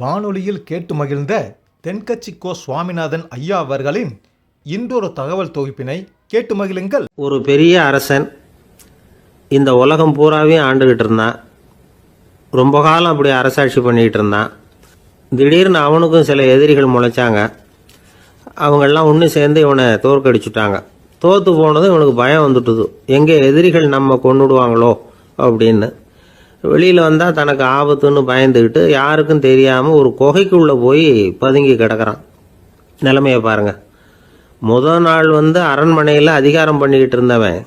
வானொலியில் கேட்டு மகிழ்ந்த தென்கட்சி கோ சுவாமிநாதன் ஐயா அவர்களின் இன்றொரு தகவல் தொகுப்பினை கேட்டு மகிழுங்கள். ஒரு பெரிய அரசன் இந்த உலகம் பூராவே ஆண்டுகிட்டு இருந்தான். ரொம்ப காலம் அப்படி அரசாட்சி பண்ணிகிட்டு இருந்தான். திடீர்னு அவனுக்கும் சில எதிரிகள் முளைச்சாங்க. அவங்கெல்லாம் ஒன்று சேர்ந்து இவனை தோற்கடிச்சுட்டாங்க. தோற்று போனதும் இவனுக்கு பயம் வந்துட்டுது, எங்கே எதிரிகள் நம்ம கொண்டுடுவாங்களோ அப்படின்னு. வெளியில் வந்தால் தனக்கு ஆபத்துன்னு பயந்துக்கிட்டு யாருக்கும் தெரியாமல் ஒரு குகைக்குள்ளே போய் பதுங்கி கிடக்கிறான். நிலைமையை பாருங்கள். முதல் நாள் அரண்மனையில் அதிகாரம் பண்ணிக்கிட்டு இருந்தவன்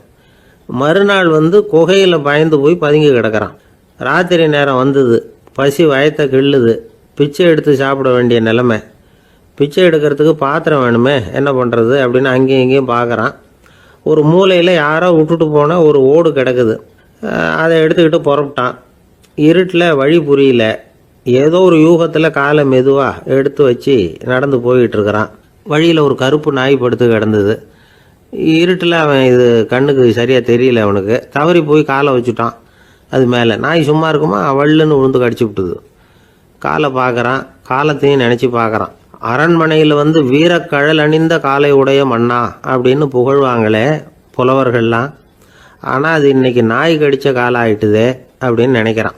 மறுநாள் குகையில் பயந்து போய் பதுங்கி கிடக்கிறான். ராத்திரி நேரம் வந்தது, பசி வயத்தை கிள்ளுது, பிச்சை எடுத்து சாப்பிட வேண்டிய நிலைமை. பிச்சை எடுக்கிறதுக்கு பாத்திரம் வேணுமே, என்ன பண்ணுறது அப்படின்னு அங்கேயும் இங்கேயும் பார்க்குறான். ஒரு மூலையில் யாரோ விட்டுட்டு போன ஒரு ஓடு கிடக்குது. அதை எடுத்துக்கிட்டு புறப்பட்டான். இருட்டில் வழி புரியல. ஏதோ ஒரு யூகத்தில் காலை மெதுவாக எடுத்து வச்சு நடந்து போயிட்டுருக்கிறான். வழியில் ஒரு கருப்பு நாய் படுத்து கிடந்தது. இருட்டில் அவன் இது கண்ணுக்கு சரியாக தெரியல. அவனுக்கு தவறி போய் காலை வச்சுட்டான் அது மேலே. நாய் சும்மா இருக்குமா, வள்ளுன்னு விழுந்து கடிச்சு விட்டுது. காலை பார்க்குறான், காலத்தையும் நினச்சி பார்க்குறான். அரண்மனையில் வீரக்கழல் அணிந்த காலை உடைய மன்னா அப்படின்னு புகழ்வாங்களே புலவர்கள்லாம். ஆனால் அது இன்றைக்கி நாய் கடித்த காலம் ஆயிட்டுதே அப்படின்னு நினைக்கிறான்.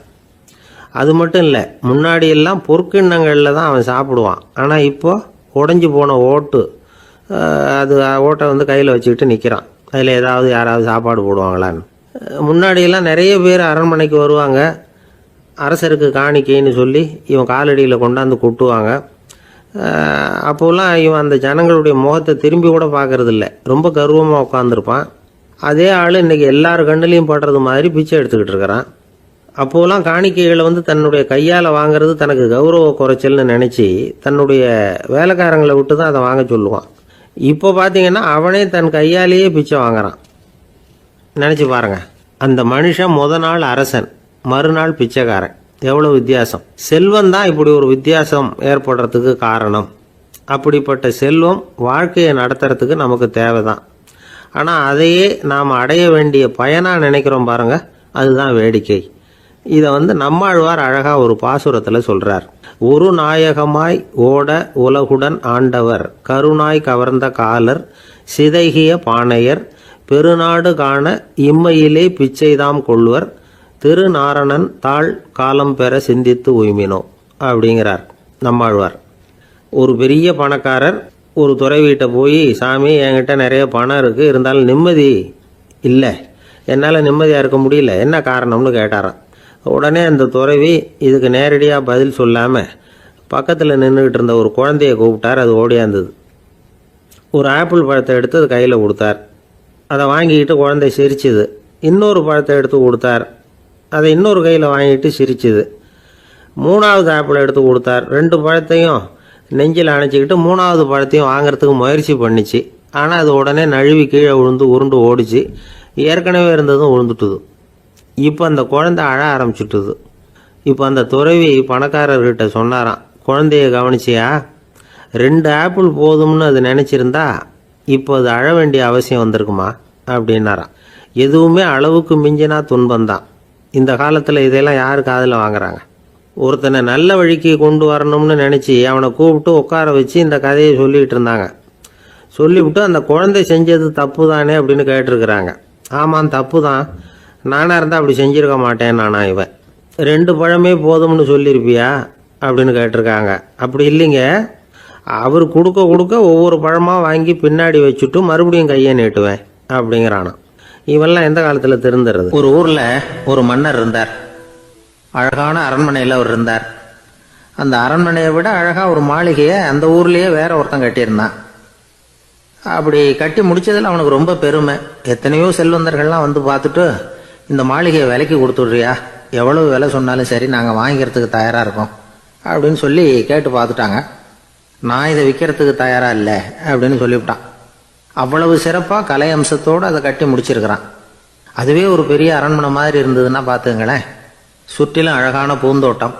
அது மட்டும் இல்லை, முன்னாடியெல்லாம் பொற்கிண்ணங்களில் தான் அவன் சாப்பிடுவான். ஆனால் இப்போது உடஞ்சி போன ஓட்டு, அது ஓட்டை கையில் வச்சுக்கிட்டு நிற்கிறான். அதில் யாராவது சாப்பாடு போடுவாங்களான்னு. முன்னாடியெல்லாம் நிறைய பேர் அரண்மனைக்கு வருவாங்க. அரசருக்கு காணிக்கைன்னு சொல்லி இவன் காலடியில் கொண்டாந்து கொட்டுவாங்க. அப்போலாம் இவன் அந்த ஜனங்களுடைய முகத்தை திரும்பி கூட பார்க்கறதில்ல. ரொம்ப கர்வமாக உட்காந்துருப்பான். அதே ஆள் இன்றைக்கி எல்லார் கண்ணுலேயும் படுறது மாதிரி பிச்சை எடுத்துக்கிட்டு இருக்கிறான். அப்போலாம் காணிக்கைகளை தன்னுடைய கையால் வாங்கிறது தனக்கு கௌரவ குறைச்சல்னு நினச்சி தன்னுடைய வேலைக்காரங்களை விட்டு தான் அதை வாங்க சொல்லுவான். இப்போ பார்த்தீங்கன்னா அவனே தன் கையாலேயே பிச்சை வாங்குறான். நினச்சி பாருங்கள், அந்த மனுஷன் நாள் அரசன், மறுநாள் பிச்சைக்காரன். எவ்வளோ வித்தியாசம்! செல்வம் தான் இப்படி ஒரு வித்தியாசம் ஏற்படுறதுக்கு காரணம். அப்படிப்பட்ட செல்வம் வாழ்க்கையை நடத்துறதுக்கு நமக்கு தேவை தான். ஆனால் அதையே நாம் அடைய வேண்டிய பயனாக நினைக்கிறோம் பாருங்கள், அதுதான் வேடிக்கை. இதை நம்மாழ்வார் அழகாக ஒரு பாசுரத்தில் சொல்கிறார். ஒரு நாயகமாய் ஓட உலகுடன் ஆண்டவர், கருணாய் கவர்ந்த காலர், சிதைகிய பானையர், பெருநாடு காண இம்மையிலே பிச்சைதாம் கொள்வர், திருநாரணன் தாழ் காலம் பெற சிந்தித்து உய்மினோ அப்படிங்கிறார் நம்மாழ்வார். ஒரு பெரிய பணக்காரர் ஒரு துறை வீட்டை போய், சாமி என்கிட்ட நிறைய பணம் இருக்குது, இருந்தாலும் நிம்மதி இல்லை, என்னால் நிம்மதியாக இருக்க முடியல, என்ன காரணம்னு கேட்டாராம். உடனே அந்த துறவி இதுக்கு நேரடியாக பதில் சொல்லாமல் பக்கத்தில் நின்றுக்கிட்டு இருந்த ஒரு குழந்தைய கூப்பிட்டார். அது ஓடியாந்தது. ஒரு ஆப்பிள் பழத்தை எடுத்து அது கையில் கொடுத்தார். அதை வாங்கிக்கிட்டு குழந்தை சிரிச்சுது. இன்னொரு பழத்தை எடுத்து கொடுத்தார். அதை இன்னொரு கையில் வாங்கிட்டு சிரிச்சுது. மூணாவது ஆப்பிள் எடுத்து கொடுத்தார். 2 பழத்தையும் நெஞ்சில் அணைச்சிக்கிட்டு 3ஆவது பழத்தையும் வாங்கிறதுக்கு முயற்சி பண்ணிச்சு. ஆனால் அது உடனே நழுவி கீழே விழுந்து உருண்டு ஓடிச்சு. ஏற்கனவே இருந்ததும் விழுந்துட்டுது. இப்போ அந்த குழந்தை அழ ஆரம்பிச்சுட்டுது. இப்போ அந்த துறவி பணக்காரர்கிட்ட சொன்னாராம், குழந்தைய கவனிச்சியா, 2 ஆப்பிள் போதும்னு அது நினச்சிருந்தா இப்போ அது அழ வேண்டிய அவசியம் வந்திருக்குமா அப்படின்னாராம். எதுவுமே அளவுக்கு மிஞ்சினா துன்பந்தான். இந்த காலத்தில் இதெல்லாம் யார் காதில் வாங்குறாங்க? ஒருத்தனை நல்ல வழிக்கு கொண்டு வரணும்னு நினச்சி அவனை கூப்பிட்டு உட்கார வச்சு இந்த கதையை சொல்லிகிட்டு இருந்தாங்க. சொல்லிவிட்டு அந்த குழந்தை செஞ்சது தப்பு தானே அப்படின்னு கேட்டிருக்கிறாங்க. ஆமாம், தப்பு தான், நானாக இருந்தால் அப்படி செஞ்சுருக்க மாட்டேன் நானா இவன். 2 பழமே போதும்னு சொல்லியிருப்பியா அப்படின்னு கேட்டிருக்காங்க. அப்படி இல்லைங்க, அவர் கொடுக்க கொடுக்க ஒவ்வொரு பழமாக வாங்கி பின்னாடி வச்சுட்டு மறுபடியும் கையை நீட்டுவேன் அப்படிங்கிறானா. இவெல்லாம் எந்த காலத்தில் திருந்துறது? ஒரு ஊரில் ஒரு மன்னர் இருந்தார். அழகான அரண்மனையில் அவர் இருந்தார். அந்த அரண்மனையை விட அழகாக ஒரு மாளிகையை அந்த ஊர்லேயே வேற ஒருத்தன் கட்டியிருந்தான். அப்படி கட்டி முடித்ததில் அவனுக்கு ரொம்ப பெருமை. எத்தனையோ செல்வந்தர்கள்லாம் பார்த்துட்டு, இந்த மாளிகையை விலைக்கு கொடுத்துட்றியா, எவ்வளவு விலை சொன்னாலும் சரி நாங்கள் வாங்கிக்கிறதுக்கு தயாராக இருக்கோம் அப்படின்னு சொல்லி கேட்டு பார்த்துட்டாங்க. நான் இதை விற்கிறதுக்கு தயாராக இல்லை அப்படின்னு சொல்லிவிட்டான். அவ்வளவு சிறப்பாக கலை அம்சத்தோடு அதை கட்டி முடிச்சிருக்கிறான். அதுவே ஒரு பெரிய அரண்மனை மாதிரி இருந்ததுன்னா பார்த்துங்களேன். சுற்றிலும் அழகான பூந்தோட்டம்.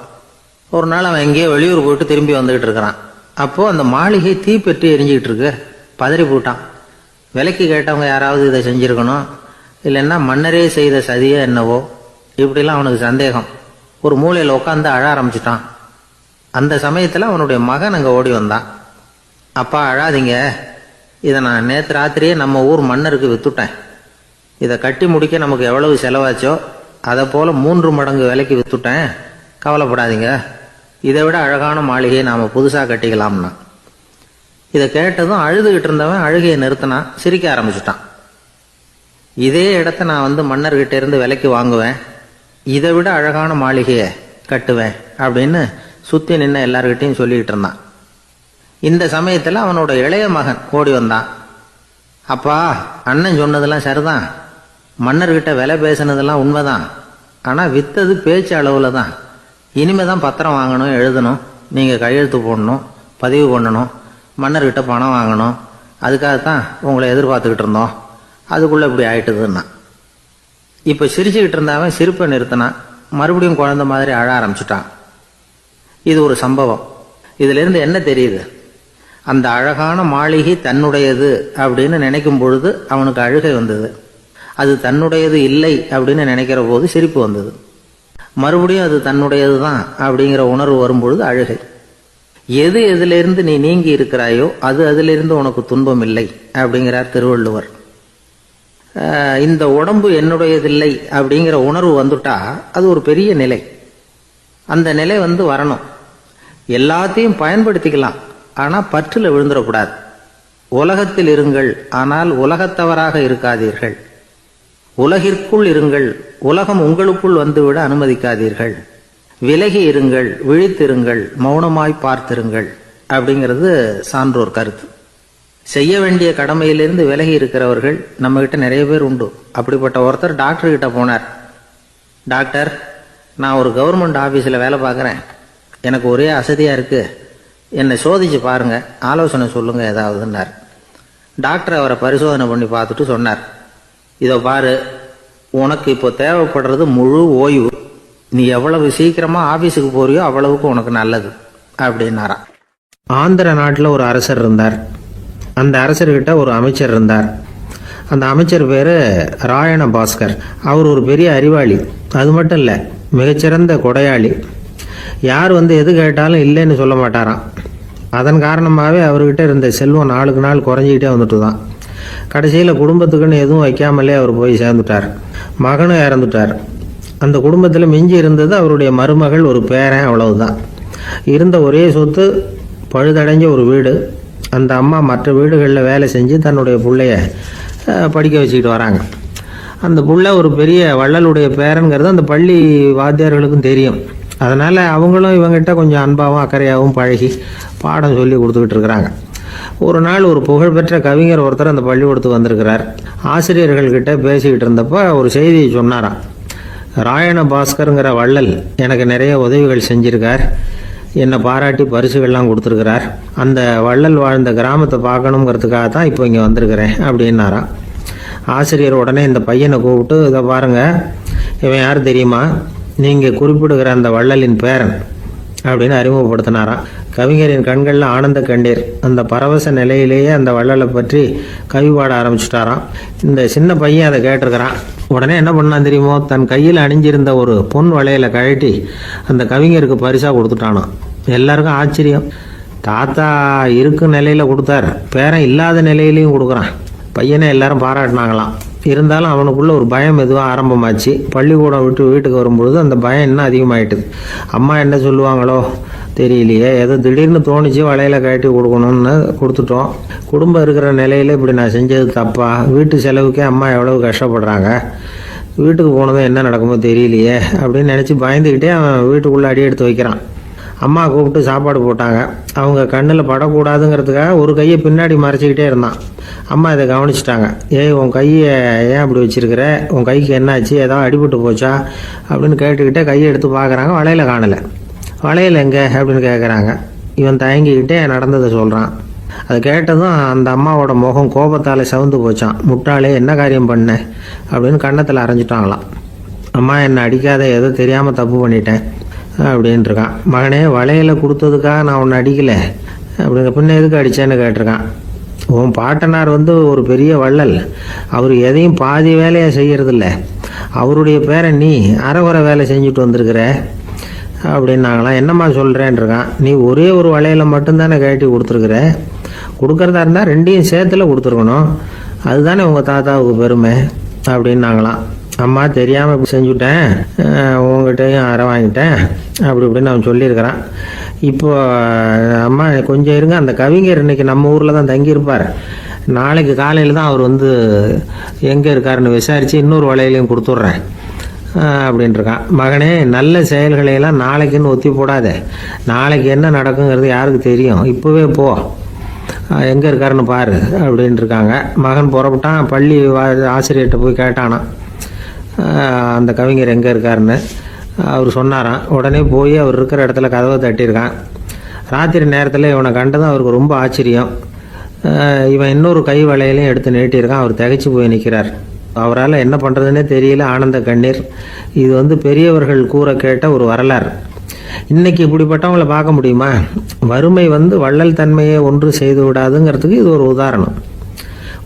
ஒரு நாள் அவன் எங்கேயோ வெளியூர் போயிட்டு திரும்பி வந்துக்கிட்டு இருக்கிறான். அப்போது அந்த மாளிகை தீப்பெட்டி எரிஞ்சிக்கிட்டு இருக்கு. பதறி போட்டான். விலைக்கு கேட்டவங்க யாராவது இதை செஞ்சுருக்கணும், இல்லைன்னா மன்னரே செய்த சதியோ என்னவோ, இப்படிலாம் அவனுக்கு சந்தேகம். ஒரு மூலையில் உட்காந்து அழ ஆரம்பிச்சிட்டான். அந்த சமயத்தில் அவனுடைய மகன் அங்கே ஓடி வந்தான். அப்பா அழாதீங்க, இதை நான் நேற்று ராத்திரியே நம்ம ஊர் மன்னருக்கு விற்றுட்டேன். இதை கட்டி முடிக்க நமக்கு எவ்வளவு செலவாச்சோ அதை போல் 3 மடங்கு விலைக்கு விற்றுட்டேன். கவலைப்படாதீங்க, இதை விட அழகான மாளிகையை நாம் புதுசாக கட்டிக்கலாம்னா. இதை கேட்டதும் அழுதுகிட்டு இருந்தவன் அழுகையை நிறுத்தினான், சிரிக்க ஆரம்பிச்சிட்டான். இதே இடத்த நான் மன்னர்கிட்ட இருந்து விலைக்கு வாங்குவேன், இதை விட அழகான மாளிகையை கட்டுவேன் அப்படின்னு சுற்றி நின்று எல்லார்கிட்டையும் சொல்லிக்கிட்டு இருந்தான். இந்த சமயத்தில் அவனோட இளைய மகன் ஓடி வந்தான். அப்பா, அண்ணன் சொன்னதெல்லாம் சரிதான், மன்னர்கிட்ட விலை பேசினதெல்லாம் உண்மைதான். ஆனால் விற்றது பேச்சு அளவில் தான். இனிமே தான் பத்திரம் வாங்கணும், எழுதணும், நீங்கள் கையெழுத்து போடணும், பதிவு பண்ணணும், மன்னர்கிட்ட பணம் வாங்கணும். அதுக்காகத்தான் உங்களை எதிர்பார்த்துக்கிட்டு இருந்தோம். அதுக்குள்ளே இப்படி ஆயிட்டுதுன்னா. இப்போ சிரிச்சுக்கிட்டு இருந்தாவன் சிரிப்பை நிறுத்தினான். மறுபடியும் குழந்தை மாதிரி அழ ஆரம்பிச்சிட்டான். இது ஒரு சம்பவம். இதிலிருந்து என்ன தெரியுது? அந்த அழகான மாளிகை தன்னுடையது அப்படின்னு நினைக்கும் பொழுது அவனுக்கு அழுகை வந்தது. அது தன்னுடையது இல்லை அப்படின்னு நினைக்கிற போது சிரிப்பு வந்தது. மறுபடியும் அது தன்னுடையது தான் அப்படிங்கிற உணர்வு வரும்பொழுது அழுகை. எது எதிலிருந்து நீ நீங்கி இருக்கிறாயோ அது அதிலிருந்து உனக்கு துன்பம் இல்லை அப்படிங்கிறார் திருவள்ளுவர். இந்த உடம்பு என்னுடையதில்லை அப்படிங்கிற உணர்வு வந்துட்டா அது ஒரு பெரிய நிலை. அந்த நிலை வரணும். எல்லாத்தையும் பயன்படுத்திக்கலாம், ஆனால் பற்றில் விழுந்துடக்கூடாது. உலகத்தில் இருங்கள், ஆனால் உலகத்தவராக இருக்காதீர்கள். உலகிற்குள் இருங்கள், உலகம் உங்களுக்குள் வந்துவிட அனுமதிக்காதீர்கள். விலகி இருங்கள், விழித்திருங்கள், மௌனமாய் பார்த்திருங்கள் அப்படிங்கிறது சான்றோர் கருத்து. செய்ய வேண்டிய கடமையிலிருந்து விலகி இருக்கிறவர்கள் நம்ம கிட்ட நிறைய பேர் உண்டு. அப்படிப்பட்ட ஒருத்தர் டாக்டர் கிட்ட போனார். டாக்டர், நான் ஒரு கவர்மெண்ட் ஆஃபீஸில் வேலை பார்க்குறேன், எனக்கு ஒரே அசதியாக இருக்குது, என்னை சோதிச்சு பாருங்க, ஆலோசனை சொல்லுங்க ஏதாவதுன்னார். டாக்டர் அவரை பரிசோதனை பண்ணி பார்த்துட்டு சொன்னார், இதோ பாரு, உனக்கு இப்போ தேவைப்படுறது முழு ஓய்வு. நீ எவ்வளவு சீக்கிரமாக ஆஃபீஸுக்கு போறியோ அவ்வளவுக்கு உனக்கு நல்லது அப்படின்னாராம். ஆந்திர நாட்டில் ஒரு அரசர் இருந்தார். அந்த அரசர்கிட்ட ஒரு அமைச்சர் இருந்தார். அந்த அமைச்சர் பேர் ராயண பாஸ்கர். அவர் ஒரு பெரிய அறிவாளி. அது மட்டும் இல்லை, மிகச்சிறந்த கொடையாளி. யார் எது கேட்டாலும் இல்லைன்னு சொல்ல மாட்டாராம். அதன் காரணமாகவே அவர்கிட்ட இருந்த செல்வம் நாளுக்கு நாள் குறைஞ்சிக்கிட்டே வந்துட்டு தான். கடைசியில் குடும்பத்துக்குன்னு எதுவும் வைக்காமலே அவர் போய் சேர்ந்துட்டார். மகனும் இறந்துட்டார். அந்த குடும்பத்தில் மிஞ்சி இருந்தது அவருடைய மருமகள், ஒரு பேரன், அவ்வளவுதான். இருந்த ஒரே சொத்து பழுதடைஞ்ச ஒரு வீடு. அந்த அம்மா மற்ற வீடுகளில் வேலை செஞ்சு தன்னுடைய பிள்ளைய படிக்க வச்சுக்கிட்டு வராங்க. அந்த புள்ள ஒரு பெரிய வள்ளலுடைய பேரன்கிறது அந்த பள்ளி வாத்தியார்களுக்கும் தெரியும். அதனால் அவங்களும் இவங்ககிட்ட கொஞ்சம் அன்பாகவும் அக்கறையாகவும் பழகி பாடம் சொல்லி கொடுத்துக்கிட்டு இருக்கிறாங்க. ஒரு நாள் ஒரு புகழ்பெற்ற கவிஞர் ஒருத்தர் அந்த பள்ளிக்கூடத்துக்கு வந்திருக்கிறார். ஆசிரியர்கள்கிட்ட பேசிக்கிட்டு இருந்தப்போ ஒரு செய்தியை சொன்னாராம். ராயண பாஸ்கருங்கிற வள்ளல் எனக்கு நிறைய உதவிகள் செஞ்சிருக்கார், என்னை பாராட்டி பரிசுகள்லாம் கொடுத்துருக்கிறார். அந்த வள்ளல் வாழ்ந்த கிராமத்தை பார்க்கணுங்கிறதுக்காக தான் இப்போ இங்கே வந்திருக்கிறேன் அப்படின்னாராம். ஆசிரியர் உடனே இந்த பையனை கூப்பிட்டு, இதை பாருங்கள், இவன் யார் தெரியுமா, நீங்கள் குறிப்பிடுகிற அந்த வள்ளலின் பேரன் அப்படின்னு அறிமுகப்படுத்தினாராம். கவிஞரின் கண்களில் ஆனந்த கண்ணீர். அந்த பரவச நிலையிலேயே அந்த வள்ளலை பற்றி கவி பாட ஆரம்பிச்சுட்டாராம். இந்த சின்ன பையன் அதை கேட்டிருக்கிறான். உடனே என்ன பண்ணான் தெரியுமோ, தன் கையில் அணிஞ்சிருந்த ஒரு பொன் வளையலை கழட்டி அந்த கவிஞருக்கு பரிசாக கொடுத்துட்டானோ. எல்லாருக்கும் ஆச்சரியம். தாத்தா இருக்கும் நிலையில் கொடுத்தார், பேரன் இல்லாத நிலையிலையும் கொடுக்குறான். பையனை எல்லாரும் பாராட்டினாங்களாம். இருந்தாலும் அவனுக்குள்ள ஒரு பயம் எதுவாக ஆரம்பமாச்சு. பள்ளிக்கூடம் விட்டு வீட்டுக்கு வரும்பொழுது அந்த பயம் இன்னும் அதிகமாயிட்டுது. அம்மா என்ன சொல்லுவாங்களோ தெரியலையே, ஏதோ திடீர்னு தோணிச்சு வளையல கட்டி கொடுக்கணும்னு கொடுத்துட்டோம். குடும்பம் இருக்கிற நிலையில் இப்படி நான் செஞ்சது தப்பா, வீட்டு செலவுக்கே அம்மா எவ்வளவு கஷ்டப்படுறாங்க, வீட்டுக்கு போனதும் என்ன நடக்குமோ தெரியலையே அப்படின்னு நினச்சி பயந்துக்கிட்டே அவன் வீட்டுக்குள்ளே அடி எடுத்து வைக்கிறான். அம்மா கூப்பிட்டு சாப்பாடு போட்டாங்க. அவங்க கண்ணில் படக்கூடாதுங்கிறதுக்காக ஒரு கையை பின்னாடி மறைச்சிக்கிட்டே இருந்தான். அம்மா இதை கவனிச்சிட்டாங்க. ஏய், உன் கையை ஏன் அப்படி வச்சிருக்கிற, உன் கைக்கு என்னாச்சு, ஏதாவது அடிபட்டு போச்சா அப்படின்னு கேட்டுக்கிட்டே கையை எடுத்து பார்க்குறாங்க. வளையல காணலை. வளையல் எங்கே அப்படின்னு கேட்குறாங்க. இவன் தயங்கிக்கிட்டே நடந்ததை சொல்கிறான். அதை கேட்டதும் அந்த அம்மாவோட முகம் கோபத்தால் சவுந்து போச்சான். முட்டாளே, என்ன காரியம் பண்ண அப்படின்னு கன்னத்தில் அரைஞ்சிட்டாங்களாம். அம்மா, என்னை அடிக்காத, ஏதோ தெரியாமல் தப்பு பண்ணிட்டேன் அப்படின்ட்டுருக்கான். மகனே, வளையலை கொடுத்ததுக்காக நான் உன்னை அடிக்கலை அப்படிங்க, பின்ன எதுக்கு அடித்தேன்னு கேட்டிருக்கான். உன் பாட்டனார் ஒரு பெரிய வள்ளல், அவர் எதையும் பாதி வேலையை செய்யறதில்ல. அவருடைய பேரை நீ அரைகுறை வேலை செஞ்சுட்டு வந்திருக்கிற அப்படின்னாங்களாம். என்னம்மா சொல்கிறேன்னு இருக்கான். நீ ஒரே ஒரு வளையலை மட்டும்தானே கழட்டி கொடுத்துருக்குற, கொடுக்கறதா இருந்தால் ரெண்டையும் சேர்த்துல கொடுத்துருக்கணும், அதுதானே உங்கள் தாத்தாவுக்கு பெருமை அப்படின்னாங்களாம். அம்மா தெரியாமல் இப்படி செஞ்சுட்டேன், உங்கள்கிட்டையும் அரை வாங்கிட்டேன் அப்படி இப்படின்னு அவன் சொல்லியிருக்கிறான். இப்போ அம்மா கொஞ்சம் இருங்க, அந்த கவிஞர் இன்னைக்கு நம்ம ஊரில் தான் தங்கியிருப்பார், நாளைக்கு காலையில் தான் அவர் வந்து எங்கே இருக்காருன்னு விசாரித்து இன்னொரு வளையலையும் கொடுத்துட்றேன் அப்படின்ட்டுருக்கான். மகனே, நல்ல செயல்களையெல்லாம் நாளைக்குன்னு ஒத்தி போடாத, நாளைக்கு என்ன நடக்குங்கிறது யாருக்கு தெரியும், இப்போவே போ, எங்கே இருக்காருன்னு பாரு அப்படின்ட்டுருக்காங்க. மகன் புறப்பட்டான், பள்ளி ஆசிரியர்கிட்ட போய் கேட்டானா அந்த கவிஞர் எங்கே இருக்காருன்னு. அவர் சொன்னாராம். உடனே போய் அவர் இருக்கிற இடத்துல கதவை தட்டியிருக்கான். ராத்திரி நேரத்தில் இவனை கண்டதும் அவருக்கு ரொம்ப ஆச்சரியம். இவன் இன்னொரு கை வளையலையும் எடுத்து நீட்டியிருக்கான். அவர் திகைச்சு போய் நிற்கிறார். அவரால் என்ன பண்ணுறதுன்னே தெரியல, ஆனந்த கண்ணீர். இது வந்து பெரியவர்கள் கூற கேட்ட ஒரு வரலாறு. இன்னைக்கு இப்படிப்பட்டவங்களை பார்க்க முடியுமா? வறுமை வந்து வள்ளல் தன்மையை ஒன்று செய்து விடாதுங்கிறதுக்கு இது ஒரு உதாரணம்.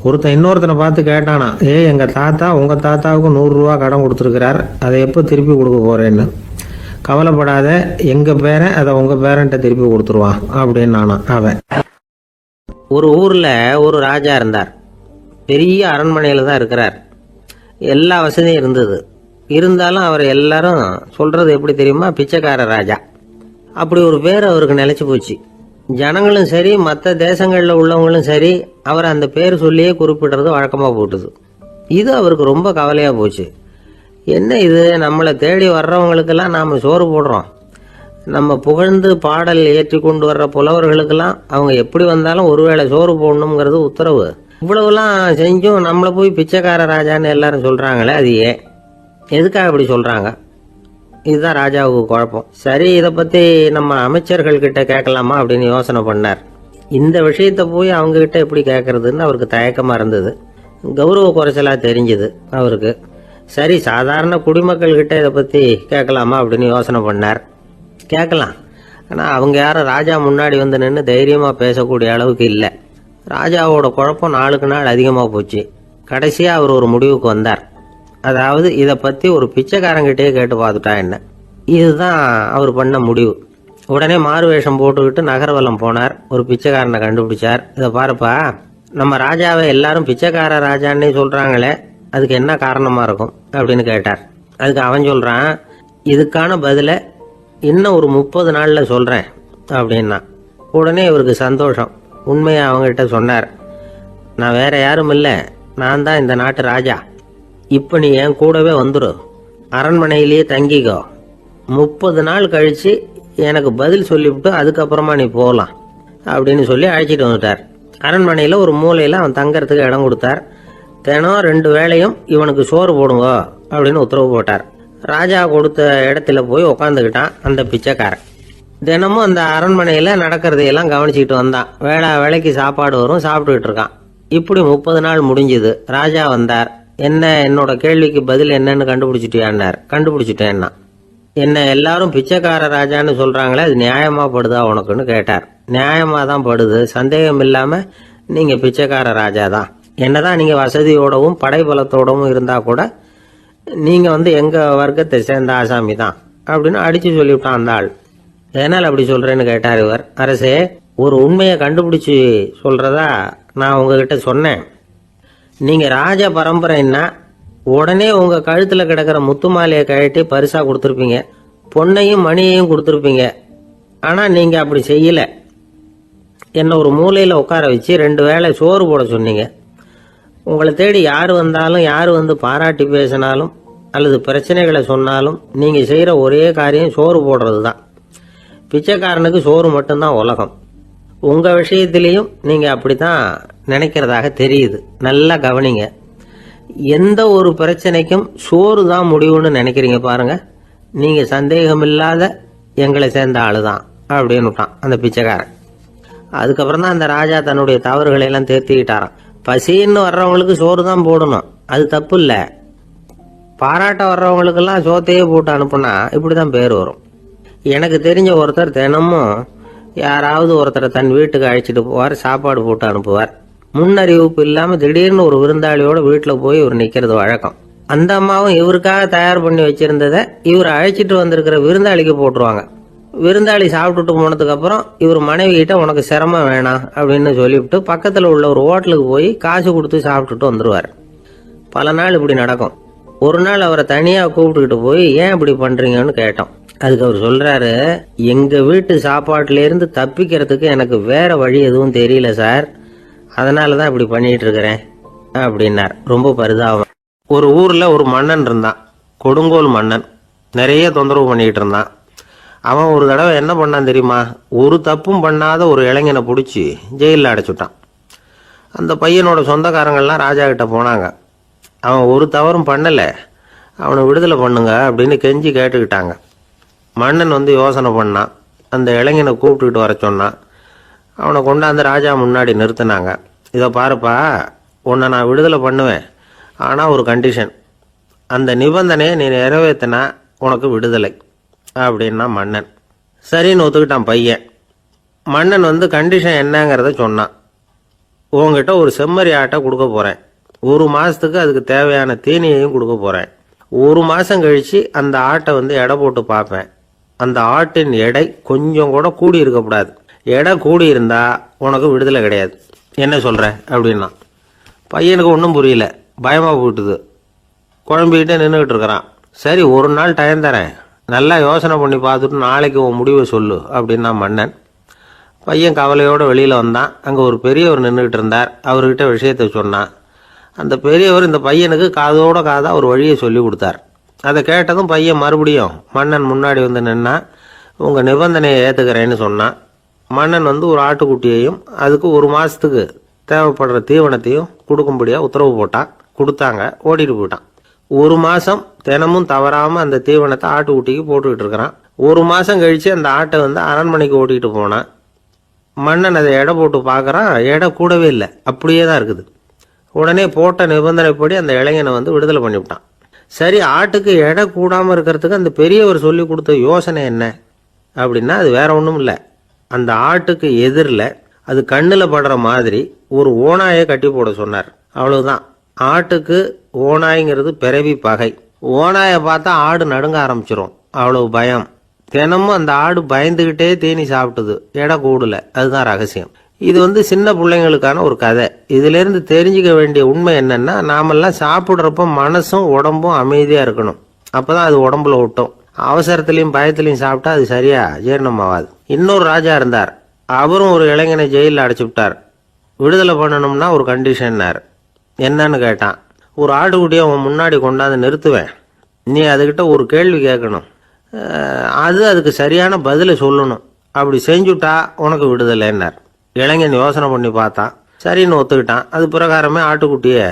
ஒருத்தன் இன்னொருத்தனை பார்த்து கேட்டானா, எங்கள் தாத்தா உங்கள் தாத்தாவுக்கு 100 ரூபா கடன் கொடுத்துருக்கிறார், அதை எப்போ திருப்பி கொடுக்க போகிறேன்னு. கவலைப்படாத, எங்கள் பேரன் அதை உங்கள் பேரன்ட்ட திருப்பி கொடுத்துருவான் அப்படின்னு அவன். ஒரு ஊரில் ஒரு ராஜா இருந்தார். பெரிய அரண்மனையில் தான் இருக்கிறார். எல்லா வசதியும் இருந்தது. இருந்தாலும் அவர் எல்லாரும் சொல்கிறது எப்படி தெரியுமா? பிச்சைக்கார ராஜா. அப்படி ஒரு பேர் அவருக்கு நிலைச்சி போச்சு. ஜனங்களும் சரி, மற்ற தேசங்களில் உள்ளவங்களும் சரி, அவர் அந்த பேர் சொல்லியே குறிப்பிடுறது வழக்கமாக போட்டுது. இது அவருக்கு ரொம்ப கவலையாக போச்சு. என்ன இது, நம்மளை தேடி வர்றவங்களுக்கெல்லாம் நாம் சோறு போடுறோம், நம்ம புகழ்ந்து பாடல் ஏற்றி கொண்டு வர்ற புலவர்களுக்கெல்லாம் அவங்க எப்படி வந்தாலும் ஒருவேளை சோறு போடணுங்கிறது உத்தரவு. இவ்வளவுலாம் செஞ்சும் நம்மளை போய் பிச்சைக்கார ராஜான்னு எல்லாரும் சொல்கிறாங்களே, அது ஏன், எதுக்காக அப்படி சொல்கிறாங்க? இதுதான் ராஜாவுக்கு குழப்பம். சரி, இதை பற்றி நம்ம அமைச்சர்கள் கிட்ட கேட்கலாமா அப்படின்னு யோசனை பண்ணார். இந்த விஷயத்தை போய் அவங்க கிட்ட எப்படி கேட்கறதுன்னு அவருக்கு தயக்கமாக இருந்தது. கௌரவ குறைச்சலாக தெரிஞ்சுது அவருக்கு. சரி, சாதாரண குடிமக்கள் கிட்ட இதை பற்றி கேட்கலாமா அப்படின்னு யோசனை பண்ணார். கேட்கலாம், ஆனால் அவங்க யாரும் ராஜா முன்னாடி வந்து நின்று தைரியமாக பேசக்கூடிய அளவுக்கு இல்லை. ராஜாவோட குழப்பம் நாளுக்கு நாள் அதிகமாக போச்சு. கடைசியாக அவர் ஒரு முடிவுக்கு வந்தார். அதாவது, இதை பற்றி ஒரு பிச்சைக்காரங்கிட்டே கேட்டு பார்த்துட்டா என்ன. இதுதான் அவர் பண்ண முடிவு. உடனே மாறு வேஷம் போட்டுக்கிட்டு நகர்வலம் போனார். ஒரு பிச்சைக்காரனை கண்டுபிடிச்சார். இதை பாருப்பா, நம்ம ராஜாவை எல்லாரும் பிச்சைக்கார ராஜான்னே சொல்கிறாங்களே, அதுக்கு என்ன காரணமாக இருக்கும் அப்படின்னு கேட்டார். அதுக்கு அவன் சொல்கிறான், இதுக்கான பதிலை இன்னும் ஒரு 30 நாளில் சொல்கிறேன் அப்படின்னா. உடனே இவருக்கு சந்தோஷம். உண்மையை அவங்ககிட்ட சொன்னார். நான் வேற யாரும் இல்லை, நான் தான் இந்த நாட்டு ராஜா. இப்போ நீ என் கூடவே வந்துடு, அரண்மனையிலேயே தங்கிக்கோ, 30 நாள் கழித்து எனக்கு பதில் சொல்லிவிட்டு அதுக்கப்புறமா நீ போகலாம் அப்படின்னு சொல்லி அழைச்சிட்டு வந்துட்டார். அரண்மனையில் ஒரு மூலையில் அவன் தங்கறதுக்கு இடம் கொடுத்தார். தினம் 2 வேளையும் இவனுக்கு சோறு போடுங்க அப்படின்னு உத்தரவு போட்டார். ராஜா கொடுத்த இடத்துல போய் உக்காந்துக்கிட்டான் அந்த பிச்சைக்காரன். தினமும் அந்த அரண்மனையில் நடக்கிறதையெல்லாம் கவனிச்சுக்கிட்டு வந்தான். வேளைக்கு சாப்பாடு வரும், சாப்பிட்டுக்கிட்டு இருக்கான். இப்படி 30 நாள் முடிஞ்சுது. ராஜா வந்தார். என்ன, என்னோட கேள்விக்கு பதில் என்னன்னு கண்டுபிடிச்சிட்டியான்னார். கண்டுபிடிச்சிட்டேன்னா. என்ன எல்லாரும் பிச்சைக்கார ராஜான்னு சொல்றாங்களே, அது நியாயமா படுதா உனக்குன்னு கேட்டார். நியாயமா தான் படுது, சந்தேகம் இல்லாம நீங்க பிச்சைக்கார ராஜா தான். என்னதான் நீங்க வசதியோடவும் படைபலத்தோடவும் இருந்தா கூட நீங்க வந்து எங்க வர்க்கத்தை சேர்ந்த ஆசாமி தான் அப்படின்னு அடிச்சு சொல்லிவிட்டான் அந்த ஆள். எதனால் அப்படி சொல்றேன்னு கேட்டார் இவர். அரசே, ஒரு உண்மையை கண்டுபிடிச்சி சொல்றதா நான் உங்ககிட்ட சொன்னேன். நீங்க ராஜ பரம்பரைன்னா உடனே உங்க கழுத்துல கிடக்கிற முத்து மாலையை கழட்டி பரிசா கொடுத்துருப்பீங்க, பொன்னையும் மணியையும் கொடுத்துருப்பீங்க. ஆனா நீங்க அப்படி செய்யல. என்ன ஒரு மூலையில உட்கார வச்சு 2 வேளை சோறு போட சொன்னீங்க. உங்களை தேடி யார் வந்தாலும், யார் வந்து பாராட்டி பேசினாலும் அல்லது பிரச்சனைகளை சொன்னாலும் நீங்க செய்யற ஒரே காரியம் சோறு போடுறது தான். பிச்சைக்காரனுக்கு சோறு மட்டும்தான் உலகம். உங்க விஷயத்திலையும் நீங்க அப்படித்தான் நினைக்கிறதாக தெரியுது. நல்லா கவனிங்க. எந்த ஒரு பிரச்சனைக்கும் சோறு தான் முடிவுன்னு நினைக்கிறீங்க பாருங்க. நீங்க சந்தேகம் இல்லாத எங்களை சேர்ந்த ஆளுதான் அப்படின்னு விட்டான் அந்த பிச்சைக்காரன். அதுக்கப்புறம் தான் அந்த ராஜா தன்னுடைய தவறுகளை எல்லாம் தேர்த்திக்கிட்டாராம். பசின்னு வர்றவங்களுக்கு சோறு தான் போடணும், அது தப்பு இல்லை. பாராட்ட வர்றவங்களுக்கெல்லாம் சோத்தையே போட்டு அனுப்புனா இப்படிதான் பேர் வரும். எனக்கு தெரிஞ்ச ஒருத்தர் தினமும் யாராவது ஒருத்தரை தன் வீட்டுக்கு அழைச்சிட்டு போவார், சாப்பாடு போட்டு அனுப்புவார். முன்னறிவிப்பு இல்லாமல் திடீர்னு ஒரு விருந்தாளியோட வீட்டில் போய் ஒரு நிற்கிறது வழக்கம். அந்த அம்மாவும் இவருக்காக தயார் பண்ணி வச்சிருந்ததை இவர் அழைச்சிட்டு வந்திருக்கிற விருந்தாளிக்கு போட்டுருவாங்க. விருந்தாளி சாப்பிட்டுட்டு போனதுக்கு அப்புறம் இவர் மனைவி கிட்ட உனக்கு சிரமம் வேணாம் அப்படின்னு சொல்லிவிட்டு பக்கத்தில் உள்ள ஒரு ஹோட்டலுக்கு போய் காசு கொடுத்து சாப்பிட்டுட்டு வந்துடுவார். பல நாள் இப்படி நடக்கும். ஒரு நாள் அவரை தனியாக கூப்பிட்டுக்கிட்டு போய் ஏன் இப்படி பண்ணுறீங்கன்னு கேட்டோம். அதுக்கு அவர் சொல்கிறாரு, எங்கள் வீட்டு சாப்பாட்டிலேருந்து தப்பிக்கிறதுக்கு எனக்கு வேற வழி எதுவும் தெரியல சார், அதனால தான் இப்படி பண்ணிட்டு இருக்கிறேன் அப்படின்னார். ரொம்ப பரிதாபம். ஒரு ஊரில் ஒரு மன்னன் இருந்தான், கொடுங்கோல் மன்னன். நிறைய தொந்தரவு பண்ணிக்கிட்டு இருந்தான். அவன் ஒரு தடவை என்ன பண்ணான் தெரியுமா? ஒரு தப்பும் பண்ணாத ஒரு இளைஞனை பிடிச்சி ஜெயிலில் அடைச்சுட்டான். அந்த பையனோட சொந்தக்காரங்கள்லாம் ராஜா கிட்ட போனாங்க. அவன் ஒரு தவறும் பண்ணலை, அவனை விடுதலை பண்ணுங்க அப்படின்னு கெஞ்சி கேட்டுக்கிட்டாங்க. மன்னன் யோசனை பண்ணான். அந்த இளைஞனை கூப்பிட்டுக்கிட்டு வர சொன்னான். அவனை கொண்டாந்து ராஜா முன்னாடி நிறுத்தினாங்க. இதை பாருப்பா, உன்னை நான் விடுதலை பண்ணுவேன், ஆனால் ஒரு கண்டிஷன். அந்த நிபந்தனையை நீ நிறைவேற்றினா உனக்கு விடுதலை அப்படின்னா மன்னன். சரின்னு ஒத்துக்கிட்டான் பையன். மன்னன் கண்டிஷன் என்னங்கிறத சொன்னான். உங்ககிட்ட ஒரு செம்மறி ஆட்டை கொடுக்க போகிறேன், 1 மாதத்துக்கு அதுக்கு தேவையான தீனியையும் கொடுக்க போகிறேன். 1 மாதம் கழித்து அந்த ஆட்டை எடை போட்டு பார்ப்பேன். அந்த ஆட்டின் எடை கொஞ்சம் கூட கூடி இருக்கக்கூடாது. எடை கூடி இருந்தால் உனக்கு விடுதலை கிடையாது. என்ன சொல்கிற அப்படின்னா. பையனுக்கு ஒன்றும் புரியல, பயமாக போயிட்டுது. குழம்பிக்கிட்டே நின்றுக்கிட்டு இருக்கிறான். சரி, ஒரு நாள் டைம் தரேன், நல்லா யோசனை பண்ணி பார்த்துட்டு நாளைக்கு உன் முடிவை சொல்லு அப்படின்னா மன்னன். பையன் கவலையோடு வெளியில் வந்தான். அங்கே ஒரு பெரியவர் நின்றுக்கிட்டு இருந்தார். அவர்கிட்ட விஷயத்தை சொன்னான். அந்த பெரியவர் இந்த பையனுக்கு காதோட காதாக ஒரு வழியை சொல்லி கொடுத்தார். அதை கேட்டதும் பையன் மறுபடியும் மன்னன் முன்னாடி நின்னா, உங்கள் நிபந்தனையை ஏற்றுக்கிறேன்னு சொன்னான். மன்னன் ஒரு ஆட்டுக்குட்டியையும் அதுக்கு 1 மாதத்துக்கு தேவைப்படுற தீவனத்தையும் கொடுக்கும்படியாக உத்தரவு போட்டான். கொடுத்தாங்க, ஓடிட்டு போயிட்டான். 1 மாதம் தினமும் தவறாமல் அந்த தீவனத்தை ஆட்டுக்குட்டிக்கு போட்டுக்கிட்டு இருக்கிறான். 1 மாதம் கழித்து அந்த ஆட்டை அரண்மனைக்கு ஓட்டிகிட்டு போனான். மன்னன் அதை எடை போட்டு பார்க்குறான், எடை கூடவே இல்லை, அப்படியே தான் இருக்குது. உடனே போட்ட நிபந்தனைப்படி அந்த இளைஞனை விடுதலை பண்ணிவிட்டான். சரி, ஆட்டுக்கு எடை கூடாமல் இருக்கிறதுக்கு அந்த பெரியவர் சொல்லி கொடுத்த யோசனை என்ன அப்படின்னா, அது வேற ஒன்றும் இல்லை. அந்த ஆட்டுக்கு எதிரில் அது கண்ணில் படுற மாதிரி ஒரு ஓநாயை கட்டி போட சொன்னார். அவ்வளவுதான். ஆட்டுக்கு ஓநாய்ங்கிறது பிறவி பகை. ஓநாயை பார்த்தா ஆடு நடுங்க ஆரம்பிச்சிரும், அவ்வளவு பயம். தினமும் அந்த ஆடு பயந்துகிட்டே தீனி சாப்பிட்டுது, எடை கூடல. அதுதான் ரகசியம். இது சின்ன பிள்ளைங்களுக்கான ஒரு கதை. இதிலிருந்து தெரிஞ்சுக்க வேண்டிய உண்மை என்னன்னா, நாமெல்லாம் சாப்பிட்றப்ப மனசும் உடம்பும் அமைதியா இருக்கணும். அப்பதான் அது உடம்புல ஒட்டும். அவசரத்திலையும் பயத்திலையும் சாப்பிட்டா அது சரியா ஜீரணம் ஆகாது. இன்னொரு ராஜா இருந்தார். அவரும் ஒரு இளைஞனை ஜெயிலில் அடைச்சி விட்டார். விடுதலை பண்ணணும்னா ஒரு கண்டிஷன்னார். என்னன்னு கேட்டான். ஒரு ஆட்டுக்குட்டியை அவன் முன்னாடி கொண்டாந்து நிறுத்துவேன், நீ அதுகிட்ட ஒரு கேள்வி கேட்கணும், அதுக்கு சரியான பதிலை சொல்லணும். அப்படி செஞ்சுட்டா உனக்கு விடுதலைன்னார். இளைஞன் யோசனை பண்ணி பார்த்தான். சரின்னு ஒத்துக்கிட்டான். அது பிரகாரமே ஆட்டுக்குட்டியை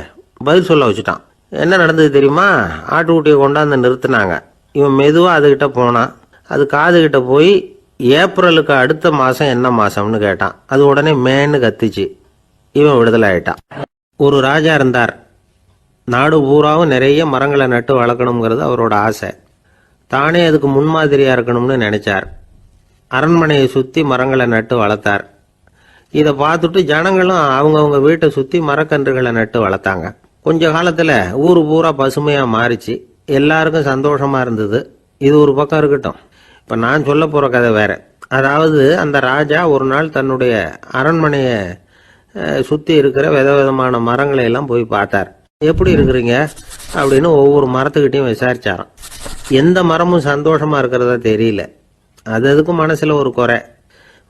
பதில் சொல்ல வச்சுட்டான். என்ன நடந்தது தெரியுமா? ஆட்டுக்குட்டியை கொண்டாந்து நிறுத்தினாங்க. இவன் மெதுவாக அதுகிட்ட போனான். அது காதுகிட்ட போய் ஏப்ரலுக்கு அடுத்த மாதம் என்ன மாதம்னு கேட்டான். அது உடனே மேன்னு கத்திச்சு. இவன் விடுதலை ஆயிட்டான். ஒரு ராஜா இருந்தார். நாடு பூராவும் நிறைய மரங்களை நட்டு வளர்க்கணுங்கிறது அவரோட ஆசை. தானே அதுக்கு முன்மாதிரியாக இருக்கணும்னு நினைச்சார். அரண்மனையை சுற்றி மரங்களை நட்டு வளர்த்தார். இதை பார்த்துட்டு ஜனங்களும் அவங்கவுங்க வீட்டை சுற்றி மரக்கன்றுகளை நட்டு வளர்த்தாங்க. கொஞ்ச காலத்தில் ஊர் பூரா பசுமையாக மாறிச்சு. எல்லாருக்கும் சந்தோஷமா இருந்தது. இது ஒரு பக்கம் இருக்கட்டும். இப்போ நான் சொல்ல போகிற கதை வேற. அதாவது, அந்த ராஜா ஒரு நாள் தன்னுடைய அரண்மனையை சுற்றி இருக்கிற விதவிதமான மரங்களை எல்லாம் போய் பார்த்தார். எப்படி இருக்கிறீங்க அப்படின்னு ஒவ்வொரு மரத்துக்கிட்டையும் விசாரிச்சாராம். எந்த மரமும் சந்தோஷமா இருக்கிறதா தெரியல. அதுக்கும் மனசுல ஒரு குறை.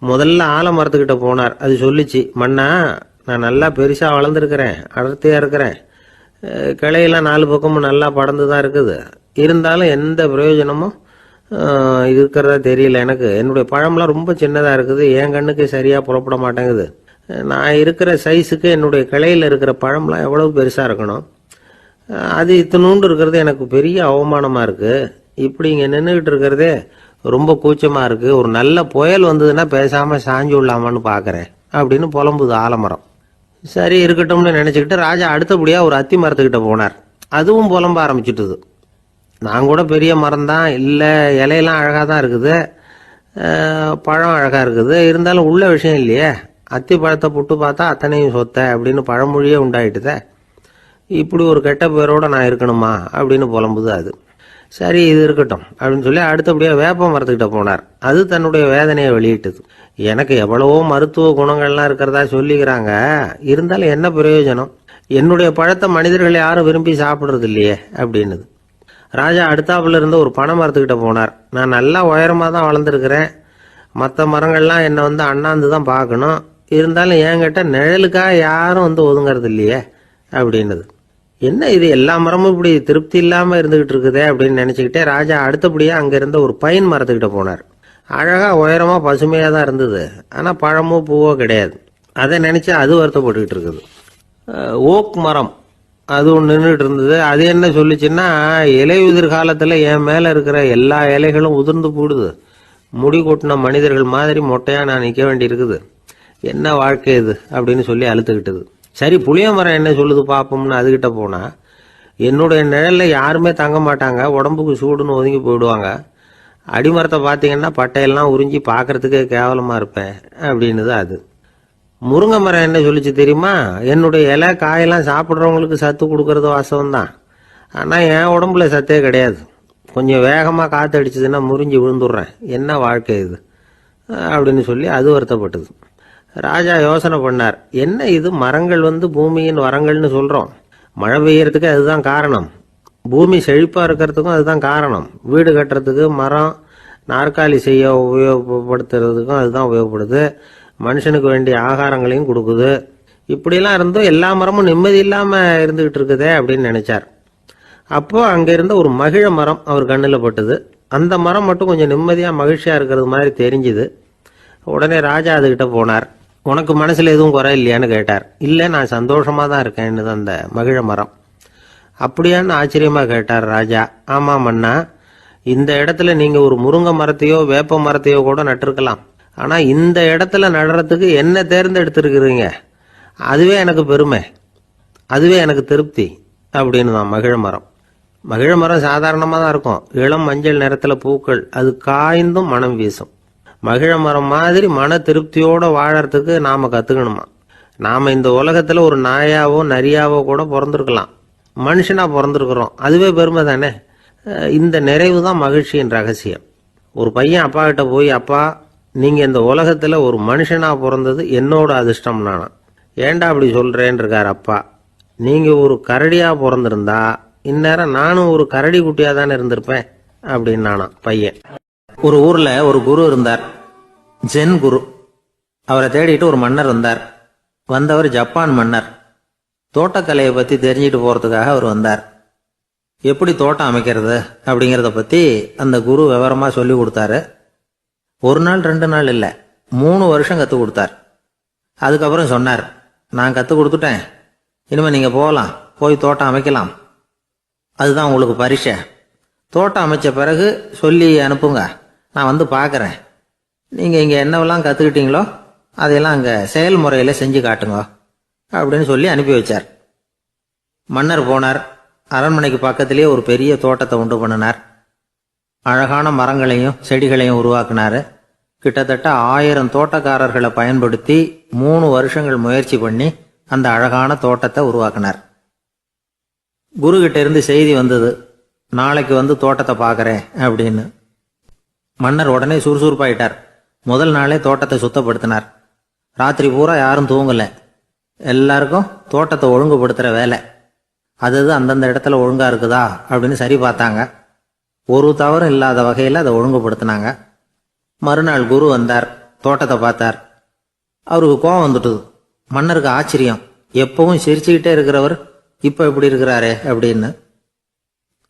முதல்ல ஆலமரத்துக்கிட்ட போனார். அது சொல்லிச்சு, மன்னா, நான் நல்லா பெருசா வளர்ந்துருக்கிறேன், அடர்த்தியா இருக்கிறேன், கிளையெல்லாம் 4 பக்கமும் நல்லா படர்ந்து தான் இருக்குது, இருந்தாலும் எந்த பிரயோஜனமும் இருக்கிறதா தெரியல எனக்கு. என்னுடைய பழம்லாம் ரொம்ப சின்னதாக இருக்குது, என் கண்ணுக்கு சரியாக புறப்பட மாட்டேங்குது. நான் இருக்கிற சைஸுக்கு என்னுடைய கிளையில் இருக்கிற பழம்லாம் எவ்வளவு பெருசாக இருக்கணும், அது இத்தினூண்டு இருக்கிறது எனக்கு பெரிய அவமானமாக இருக்குது. இப்படி இங்கே நின்றுக்கிட்டு இருக்கிறதே ரொம்ப கூச்சமாக இருக்குது. ஒரு நல்ல புயல் வந்ததுன்னா பேசாமல் சாஞ்சு விடலாமான்னு பார்க்குறேன் அப்படின்னு புலம்புது ஆலமரம். சரி இருக்கட்டும்னு நினச்சிக்கிட்டு ராஜா அடுத்தபடியாக ஒரு அத்தி மரத்துக்கிட்ட போனார். அதுவும் புலம்ப ஆரம்பிச்சுட்டுது. நான் கூட பெரிய மரம் தான், இல்லை இலையெல்லாம் அழகாக தான் இருக்குது, பழம் அழகாக இருக்குது, இருந்தாலும் உள்ள விஷயம் இல்லையே, அத்தி பழத்தை புட்டு பார்த்தா அத்தனையும் சொத்த அப்படின்னு பழமொழியே உண்டாயிட்டுதே. இப்படி ஒரு கெட்ட பேரோட நான் இருக்கணுமா அப்படின்னு புலம்புது அது. சரி இது இருக்கட்டும் அப்படின்னு சொல்லி அடுத்தபடியாக வேப்ப மரத்துக்கிட்ட போனார். அது தன்னுடைய வேதனையை வெளியிட்டது. எனக்கு எவ்வளவோ மருத்துவ குணங்கள்லாம் இருக்கிறதா சொல்லிக்கிறாங்க, இருந்தாலும் என்ன பிரயோஜனம், என்னுடைய பழத்தை மனிதர்கள் யாரும் விரும்பி சாப்பிட்றது இல்லையே அப்படின்னுது. ராஜா அடுத்தாப்புல இருந்த ஒரு பனை மரத்துக்கிட்ட போனார். நான் நல்லா உயரமாக தான் வளர்ந்துருக்கிறேன், மற்ற மரங்கள்லாம் என்னை அண்ணாந்து தான் பார்க்கணும், இருந்தாலும் என்கிட்ட நிழலுக்காக யாரும் ஒதுங்கிறது இல்லையே அப்படின்னுது. என்ன இது எல்லா மரமும் இப்படி திருப்தி இல்லாமல் இருந்துகிட்டு இருக்குதே அப்படின்னு நினச்சிக்கிட்டே ராஜா அடுத்தபடியாக அங்கே இருந்த ஒரு பைன் மரத்துக்கிட்ட போனார். அழகாக உயரமாக பசுமையாக தான் இருந்தது, ஆனால் பழமோ பூவோ கிடையாது. அதை நினச்சி அது வருத்தப்பட்டுக்கிட்டு இருக்குது. ஓக் மரம் அது ஒன்று நின்றுட்டு இருந்தது. அது என்ன சொல்லிச்சுன்னா, இலையுதிர் காலத்தில் என் மேலே இருக்கிற எல்லா இலைகளும் உதிர்ந்து போடுது, முடி கொட்டின மனிதர்கள் மாதிரி மொட்டையாக நான் நிற்க வேண்டி இருக்குது, என்ன வாழ்க்கை இது அப்படின்னு சொல்லி அழுத்துக்கிட்டது. சரி புளிய மரம் என்ன சொல்லுது பார்ப்போம்னு அதுகிட்ட போனால், என்னுடைய நிழலில் யாருமே தங்க மாட்டாங்க, உடம்புக்கு சூடுன்னு ஒதுங்கி போயிடுவாங்க, அடிமரத்தை பார்த்தீங்கன்னா பட்டையெல்லாம் உறிஞ்சி பார்க்கறதுக்கே கேவலமாக இருப்பேன் அப்படின்னுது அது. முருங்கை மரம் என்ன சொல்லிச்சு தெரியுமா, என்னுடைய இலை காயெல்லாம் சாப்பிட்றவங்களுக்கு சத்து கொடுக்கறது வாசவம்தான், ஆனால் என் உடம்புல சத்தே கிடையாது, கொஞ்சம் வேகமாக காற்று அடிச்சதுன்னா முறிஞ்சி விழுந்துடுறேன், என்ன வாழ்க்கை இது அப்படின்னு சொல்லி அது வருத்தப்பட்டது. ராஜா யோசனை பண்ணார், என்ன இது மரங்கள் பூமியின் வரங்கள்னு சொல்கிறோம், மழை பெய்யறதுக்கு அதுதான் காரணம், பூமி செழிப்பாக இருக்கிறதுக்கும் அதுதான் காரணம், வீடு கட்டுறதுக்கு மரம், நாற்காலி செய்ய உபயோகப்படுத்துறதுக்கும் அதுதான் உபயோகப்படுது, மனுஷனுக்கு வேண்டிய ஆகாரங்களையும் கொடுக்குது, இப்படிலாம் இருந்தும் எல்லா மரமும் நிம்மதி இல்லாமல் இருந்துகிட்டு இருக்குதே அப்படின்னு நினைச்சார். அப்போ அங்கே இருந்த ஒரு மகிழ மரம் அவர் கண்ணில் பட்டுது. அந்த மரம் மட்டும் கொஞ்சம் நிம்மதியாக மகிழ்ச்சியாக இருக்கிறது மாதிரி தெரிஞ்சுது. உடனே ராஜா அதுகிட்ட போனார். உனக்கு மனசில் எதுவும் குறை இல்லையான்னு கேட்டார். இல்லை நான் சந்தோஷமாக தான் இருக்கேன்னு அந்த மகிழ மரம். அப்படியான்னு ஆச்சரியமாக கேட்டார் ராஜா. ஆமாம் மன்னா, இந்த இடத்துல நீங்கள் ஒரு முருங்கை மரத்தையோ வேப்ப மரத்தையோ கூட நட்டிருக்கலாம், ஆனால் இந்த இடத்துல நடுறதுக்கு என்ன தேர்ந்தெடுத்திருக்கிறீங்க, அதுவே எனக்கு பெருமை, அதுவே எனக்கு திருப்தி அப்படின்னு தான் மகிழ மரம். மகிழ மரம் சாதாரணமாக தான் இருக்கும், இளம் மஞ்சள் நிறத்தில் பூக்கள், அது காய்ந்தும் மனம் வீசும். மகிழ மரம் மாதிரி மன திருப்தியோடு வாழறதுக்கு நாம் கற்றுக்கணுமா. நாம் இந்த உலகத்தில் ஒரு நாயாவோ நரியாவோ கூட பிறந்திருக்கலாம், மனுஷனாக பிறந்திருக்கிறோம், அதுவே பெருமை தானே. இந்த நிறைவு தான் மகிழ்ச்சியின் ரகசியம். ஒரு பையன் அப்பா கிட்ட போய், அப்பா நீங்கள் இந்த உலகத்தில் ஒரு மனுஷனாக பிறந்தது என்னோட அதிர்ஷ்டம் நானா. ஏண்டா அப்படி சொல்கிறேன்னு இருக்கார் அப்பா. நீங்கள் ஒரு கரடியாக பிறந்திருந்தா இந்நேரம் நானும் ஒரு கரடி குட்டியாக தானே இருந்திருப்பேன் அப்படின்னு நானா பையன். ஒரு ஊரில் ஒரு குரு இருந்தார், ஜென் குரு. அவரை தேடிட்டு ஒரு மன்னர் வந்தார். வந்தவர் ஜப்பான் மன்னர். தோட்டக்கலையை பற்றி தெரிஞ்சுட்டு போகிறதுக்காக அவர் வந்தார். எப்படி தோட்டம் அமைக்கிறது அப்படிங்கிறத பற்றி அந்த குரு விவரமாக சொல்லி கொடுத்தாரு. ஒரு நாள் 2 நாள் இல்லை, 3 வருஷம் கற்றுக் கொடுத்தார். அதுக்கப்புறம் சொன்னார், நான் கற்றுக் கொடுத்துட்டேன், இனிமேல் நீங்கள் போகலாம், போய் தோட்டம் அமைக்கலாம், அதுதான் உங்களுக்கு பரிசை. தோட்டம் அமைச்ச பிறகு சொல்லி அனுப்புங்க, நான் வந்து பார்க்குறேன், நீங்கள் இங்கே என்னவெல்லாம் கற்றுக்கிட்டீங்களோ அதையெல்லாம் அங்கே செயல்முறையில் செஞ்சு காட்டுங்க அப்படின்னு சொல்லி அனுப்பி வச்சார். மன்னர் போனார். அரண்மனைக்கு பக்கத்திலேயே ஒரு பெரிய தோட்டத்தை உண்டு பண்ணினார். அழகான மரங்களையும் செடிகளையும் உருவாக்கினார். கிட்டத்தட்ட 1000 தோட்டக்காரர்களை பயன்படுத்தி 3 வருஷங்கள் முயற்சி பண்ணி அந்த அழகான தோட்டத்தை உருவாக்கினார். குரு கிட்ட இருந்து செய்தி வந்தது, நாளைக்கு வந்து தோட்டத்தை பார்க்குறேன் அப்படின்னு. மன்னர் உடனே சுறுசுறுப்பாயிட்டார். முதல் நாளே தோட்டத்தை சுத்தப்படுத்தினார். ராத்திரி பூரா யாரும் தூங்கலை. எல்லாருக்கும் தோட்டத்தை ஒழுங்குபடுத்துகிற வேலை. அது அந்தந்த இடத்துல ஒழுங்காக இருக்குதா அப்படின்னு சரி பார்த்தாங்க. ஒரு தவறும் இல்லாத வகையில் அதை ஒழுங்குபடுத்தினாங்க. மறுநாள் குரு வந்தார், தோட்டத்தை பார்த்தார். அவருக்கு கோபம் வந்துட்டுது. மன்னருக்கு ஆச்சரியம், எப்பவும் சிரிச்சுக்கிட்டே இருக்கிறவர் இப்போ இப்படி இருக்கிறாரே அப்படின்னு.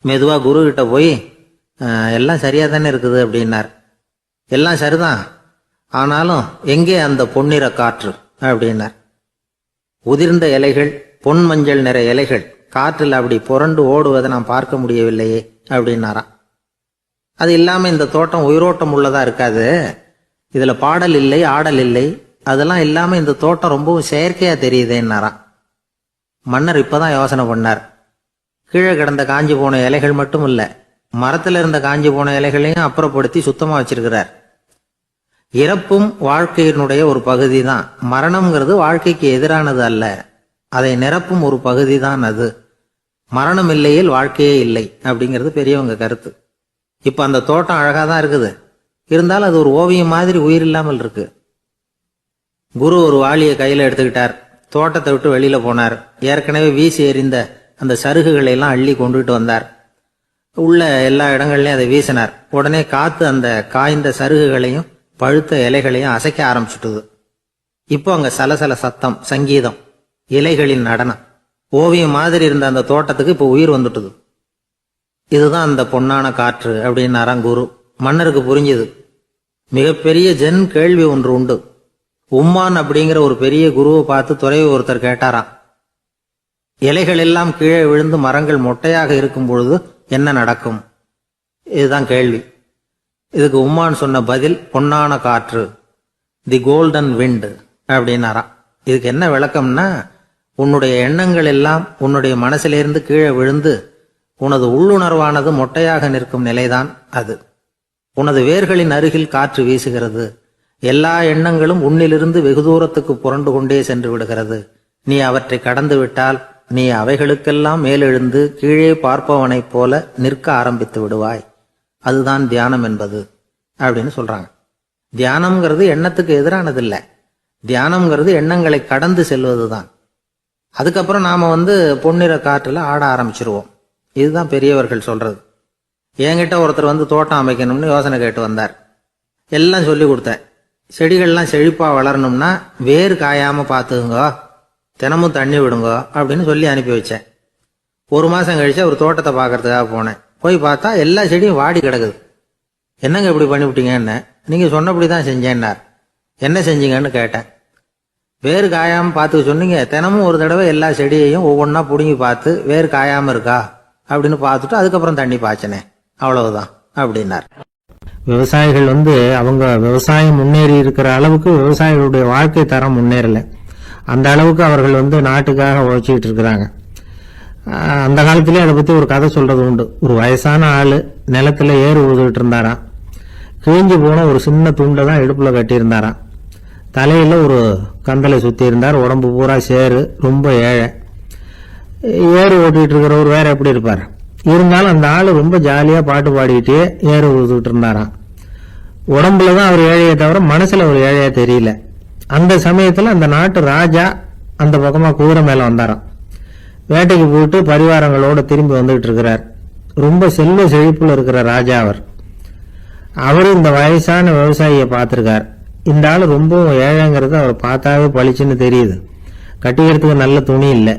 மெதுவாக குரு கிட்ட போய், எல்லாம் சரியாக தானே இருக்குது அப்படின்னார். எல்லாம் சரிதான், ஆனாலும் எங்கே அந்த பொன்னிற காற்று அப்படின்னார். உதிர்ந்த இலைகள், பொன் மஞ்சள் நிற இலைகள் காற்றில் அப்படி புரண்டு ஓடுவதை நான் பார்க்க முடியவில்லையே அப்படின்னாராம். அது இல்லாமல் இந்த தோட்டம் உயிரோட்டம் உள்ளதா இருக்காது, இதில் பாடல் இல்லை, ஆடல் இல்லை, அதெல்லாம் இல்லாமல் இந்த தோட்டம் ரொம்பவும் செயற்கையாக தெரியுதேன்னாராம். மன்னர் இப்போதான் யோசனை பண்ணார். கீழே கிடந்த காஞ்சி போன இலைகள் மட்டும் இல்லை, மரத்தில் இருந்த காஞ்சி போன இலைகளையும் அப்புறப்படுத்தி சுத்தமாக வச்சிருக்கிறார். இறப்பும் வாழ்க்கையினுடைய ஒரு பகுதி தான். மரணம்ங்கிறது வாழ்க்கைக்கு எதிரானது அல்ல, அதை நிரப்பும் ஒரு பகுதி தான் அது மரணம் இல்லையில் வாழ்க்கையே இல்லை அப்படிங்கிறது பெரியவங்க கருத்து. இப்ப அந்த தோட்டம் அழகா தான் இருக்குது, இருந்தாலும் அது ஒரு ஓவியம் மாதிரி உயிர் இல்லாமல் இருக்கு. குரு ஒரு வாளியை கையில எடுத்துக்கிட்டார், தோட்டத்தை விட்டு வெளியில போனார். ஏற்கனவே வீசி எறிந்த அந்த சருகுகளை எல்லாம் அள்ளி கொண்டுகிட்டு வந்தார். உள்ள எல்லா இடங்கள்லயும் அதை வீசினார். உடனே காத்து அந்த காய்ந்த சருகுகளையும் பழுத்த இலைகளையும் அசைக்க ஆரம்பிச்சுட்டுது. இப்போ அங்க சலசல சத்தம், சங்கீதம், இலைகளின் நடனம், ஓவியம் மாதிரி இருந்த அந்த தோட்டத்துக்கு இப்போ உயிர் வந்துட்டுது. இதுதான் அந்த பொன்னான காற்று அப்படின்னாராம் குரு. மன்னருக்கு புரிஞ்சுது. மிகப்பெரிய ஜென் கேள்வி ஒன்று உண்டு. உம்மான் அப்படிங்கிற ஒரு பெரிய குருவை பார்த்து துறவி ஒருத்தர் கேட்டாராம், இலைகள் எல்லாம் கீழே விழுந்து மரங்கள் மொட்டையாக இருக்கும் பொழுது என்ன நடக்கும்? இதுதான் கேள்வி. இதுக்கு உம்மான் சொன்ன பதில் பொன்னான காற்று, தி கோல்டன் விண்ட் அப்படின்னாராம். இதுக்கு என்ன விளக்கம்னா, உன்னுடைய எண்ணங்கள் எல்லாம் உன்னுடைய மனசிலிருந்து கீழே விழுந்து உனது உள்ளுணர்வானது மொட்டையாக நிற்கும் நிலைதான் அது. உனது வேர்களின் அருகில் காற்று வீசுகிறது. எல்லா எண்ணங்களும் உன்னிலிருந்து வெகு தூரத்துக்கு புரண்டு கொண்டே சென்று விடுகிறது. நீ அவற்றை கடந்து விட்டால் நீ அவைகளுக்கெல்லாம் மேலெழுந்து கீழே பார்ப்பவனைப் போல நிற்க ஆரம்பித்து விடுவாய். அதுதான் தியானம் என்பது அப்படின்னு சொல்றாங்க. தியானம்ங்கிறது எண்ணத்துக்கு எதிரானதில்லை. தியானம்ங்கிறது எண்ணங்களை கடந்து செல்வதுதான். அதுக்கப்புறம் நாம பொன்னிற காற்றுல ஆட ஆரம்பிச்சிருவோம். இதுதான் பெரியவர்கள் சொல்றது. என்கிட்ட ஒருத்தர் தோட்டம் அமைக்கணும்னு யோசனை கேட்டு வந்தார். எல்லாம் சொல்லி கொடுத்தேன். செடிகள்லாம் செழிப்பா வளரணும்னா வேர் காயாம பார்த்துக்குங்க, தினமும் தண்ணி விடுங்க அப்படின்னு சொல்லி அனுப்பி வச்சேன். ஒரு மாசம் கழிச்சு ஒரு தோட்டத்தை பார்க்கறதுக்காக போனேன். போய் பார்த்தா எல்லா செடியும் வாடி கிடக்குது. என்னங்க இப்படி பண்ணிவிட்டீங்கன்னு. நீங்க சொன்னபடிதான் செஞ்சேன்னார். என்ன செஞ்சீங்கன்னு கேட்டேன். வேர் காயாம பார்த்துக்க சொன்னீங்க, தினமும் ஒரு தடவை எல்லா செடியையும் ஒவ்வொன்னா புடுங்கி பார்த்து வேர் காயாம இருக்கா அப்படின்னு பார்த்துட்டு அதுக்கப்புறம் தண்ணி பாய்ச்சனே, அவ்வளவுதான் அப்படின்னார். விவசாயிகள் அவங்க விவசாயம் முன்னேறி இருக்கிற அளவுக்கு விவசாயிகளுடைய வாழ்க்கை தரம் முன்னேறல. அந்த அளவுக்கு அவர்கள் நாட்டுக்காக உழைச்சிக்கிட்டு இருக்கிறாங்க. அந்த காலத்திலே அதை பத்தி ஒரு கதை சொல்றது உண்டு. ஒரு வயசான ஆளு நிலத்துல ஏறு உழுதுகிட்டு இருந்தாராம். கிழிஞ்சு போன ஒரு சின்ன துண்டை தான் இடுப்புல கட்டியிருந்தாராம். தலையில ஒரு கந்தலை சுத்தி இருந்தார். உடம்பு பூரா சேரு, ரொம்ப ஏழை. ஏறு ஓட்டிட்டு இருக்கிறவர் வேற எப்படி இருப்பார்? இருந்தாலும் அந்த ஆளு ரொம்ப ஜாலியா பாட்டு பாடிக்கிட்டே ஏறு உழுதுகிட்டு இருந்தாராம். உடம்புலதான் அவர் ஏழையை தவிர மனசுல ஒரு ஏழையா தெரியல. அந்த சமயத்துல அந்த நாட்டு ராஜா அந்த பக்கமா குதிரை மேல வந்தாராம். வேட்டைக்கு போயிட்டு பரிவாரங்களோட திரும்பி வந்துகிட்டு இருக்கிறார். ரொம்ப செல்வ செழிப்புல இருக்கிற ராஜா அவர். அவரு இந்த வயசான விவசாயியை பார்த்திருக்கார். இந்த ஆளு ரொம்பவும் ஏழைங்கிறது அவர் பார்த்தாவே பளிச்சுன்னு தெரியுது. கட்டிக்கிறதுக்கு நல்ல துணி இல்லை,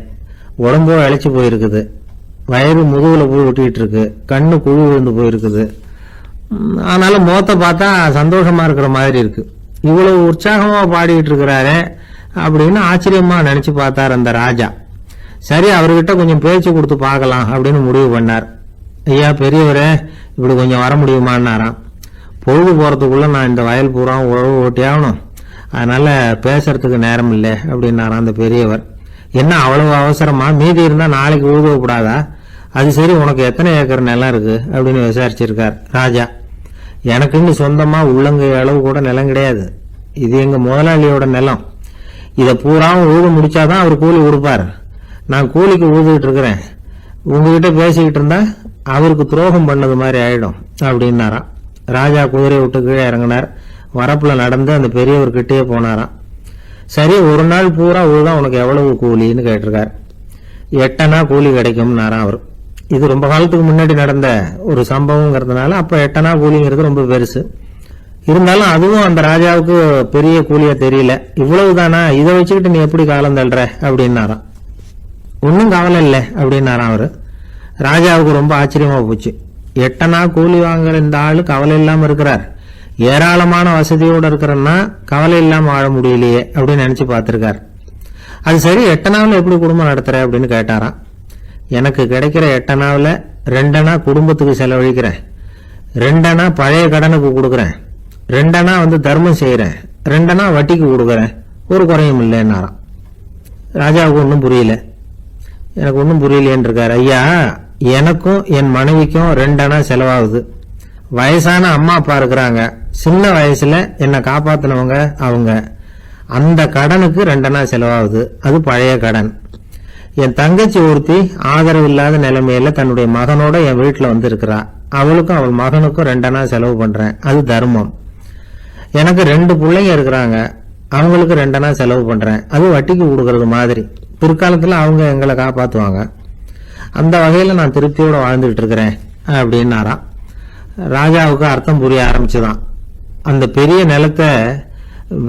உடம்போ இழைச்சி போயிருக்குது, வயிறு முதுகுல போய் ஒட்டிட்டு இருக்கு, கண்ணு குழு விழுந்து போயிருக்குது. ஆனாலும் முகத்தை பார்த்தா சந்தோஷமா இருக்கிற மாதிரி இருக்கு. இவ்வளவு உற்சாகமா பாடிட்டு இருக்கிறாரே அப்படின்னு ஆச்சரியமா நினைச்சு பார்த்தார் அந்த ராஜா. சரி, அவர்கிட்ட கொஞ்சம் பேச்சு கொடுத்து பார்க்கலாம் அப்படின்னு முடிவு பண்ணார். ஐயா பெரியவரே, இப்படி கொஞ்சம் வர முடியுமான்னாராம். பொழுது போறதுக்குள்ள நான் இந்த வயல் பூரா உழவு ஓட்டி ஆகணும், அதனால பேசுறதுக்கு நேரம் இல்லை அப்படின்னாராம் அந்த பெரியவர். என்ன அவ்வளவு அவசரமா? மீதி இருந்தா நாளைக்கு உழுதக்கூடாதா? அது சரி, உனக்கு எத்தனை ஏக்கர் நிலம் இருக்கு அப்படின்னு விசாரிச்சிருக்கார் ராஜா. எனக்குன்னு சொந்தமா உள்ளங்கை அளவு கூட நிலம் கிடையாது. இது எங்க முதலாளியோட நிலம். இதை பூராவும் உழுது முடிச்சாதான் அவர் கூலி கொடுப்பார். நான் கூலிக்கு உழுதுகிட்டு இருக்கிறேன். உங்ககிட்ட பேசிக்கிட்டு இருந்தா அவருக்கு துரோகம் பண்ணது மாதிரி ஆயிடும் அப்படின்னாராம். ராஜா குதிரையை விட்டு கீழே இறங்கினார். வரப்புல நடந்து அந்த பெரியவர்கிட்டயே போனாராம். சரி, ஒரு நாள் பூரா உழுதா உனக்கு எவ்வளவு கூலின்னு கேட்டிருக்கார். 8 அணா கூலி கிடைக்கும்னாராம் அவர். இது ரொம்ப காலத்துக்கு முன்னாடி நடந்த ஒரு சம்பவங்கிறதுனால அப்ப 8 அணா கூலிங்கிறது ரொம்ப பெருசு. இருந்தாலும் அதுவும் அந்த ராஜாவுக்கு பெரிய கூலியா தெரியல. இவ்வளவுதானா, இதை வச்சுக்கிட்டு நீ எப்படி காலம் தள்ளுற அப்படின்னாராம். ஒன்னும் கவலை இல்லை அப்படின்னாராம் அவரு. ராஜாவுக்கு ரொம்ப ஆச்சரியமா போச்சு. 8 அணா கூலி வாங்குற இந்த ஆளு கவலை இல்லாம இருக்கிறார், ஏராளமான வசதியோட இருக்கிறன்னா கவலை இல்லாம வாழ முடியலையே அப்படின்னு நினைச்சு பார்த்திருக்கார். அது சரி, 8 அணாவில் எப்படி குடும்பம் நடத்துற அப்படின்னு கேட்டாராம். எனக்கு கிடைக்கிற 8 அணாவில் 2 அணா குடும்பத்துக்கு செலவழிக்கிறேன், 2 அணா பழைய கடனுக்கு கொடுக்குறேன், 2 அணா தர்மம் செய்யறேன், 2 அணா வட்டிக்கு கொடுக்குறேன், ஒரு குறையும் இல்லைன்னாராம். ராஜாவுக்கு ஒன்றும் புரியல. எனக்கு ஒன்றும் புரியலேன்னு இருக்காரு. ஐயா, எனக்கும் என் மனைவிக்கும் 2 அணா செலவாகுது. வயசான அம்மா அப்பா இருக்கிறாங்க, சின்ன வயசுல என்னை காப்பாத்தினவங்க அவங்க. அந்த கடனுக்கு 2 அணா செலவாகுது, அது பழைய கடன். என் தங்கச்சி ஒருத்தி ஆதரவு இல்லாத நிலைமையில தன்னுடைய மகனோட என் வீட்டுல வந்து இருக்கிறா. அவளுக்கும் அவள் மகனுக்கும் 2 அணா செலவு பண்றேன், அது தர்மம். எனக்கு 2 பிள்ளைங்க இருக்கிறாங்க, அவங்களுக்கு 2 அணா செலவு பண்றேன், அது வட்டிக்கு கொடுக்கறது மாதிரி. பிற்காலத்துல அவங்க எங்களை காப்பாத்துவாங்க. அந்த வகையில நான் திருப்தியோட வாழ்ந்துகிட்டு இருக்கிறேன் அப்படின்னாராம். ராஜாவுக்கு அர்த்தம் புரிய ஆரம்பிச்சுதான். அந்த பெரிய நிலத்தை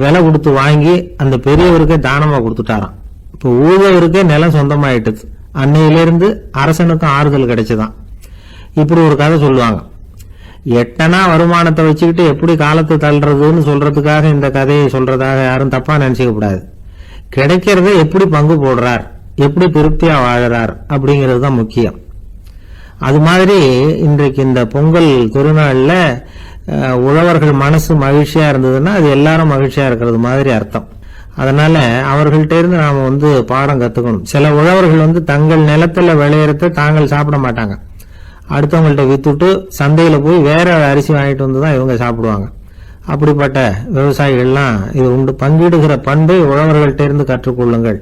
விலை கொடுத்து வாங்கி அந்த பெரியவருக்கே தானமா கொடுத்துட்டாராம். இப்போ ஊழவருக்கே நிலம் சொந்தமாயிட்டுது. அன்னையிலிருந்து அரசனுக்கும் ஆறுதல் கிடைச்சுதான். இப்படி ஒரு கதை சொல்லுவாங்க. 8 அணா வருமானத்தை வச்சுக்கிட்டு எப்படி காலத்தை தள்ளுறதுன்னு சொல்றதுக்காக இந்த கதையை சொல்றதாக யாரும் தப்பா நினைச்சுக்க கூடாது. கிடைக்கிறத எப்படி பங்கு போடுறார், எப்படி திருப்தியா வாழறார் அப்படிங்கிறது தான் முக்கியம். அது மாதிரி இன்றைக்கு இந்த பொங்கல் திருநாள்ல உழவர்கள் மனசு மகிழ்ச்சியா இருந்ததுன்னா அது எல்லாரும் மகிழ்ச்சியா இருக்கிறது மாதிரி அர்த்தம். அதனால அவர்கள்ட்ட இருந்து நாம பாடம் கத்துக்கணும். சில உழவர்கள் தங்கள் நிலத்துல விளையறத தாங்கள் சாப்பிட மாட்டாங்க, அடுத்தவங்கள்ட்ட வித்துட்டு சந்தையில போய் வேற அரிசி வாங்கிட்டு வந்துதான் இவங்க சாப்பிடுவாங்க. அப்படிப்பட்ட விவசாயிகள்லாம் இது உண்டு. பங்கிடுகிற பண்பை உழவர்கள்ட்ட இருந்து கற்றுக்கொள்ளுங்கள்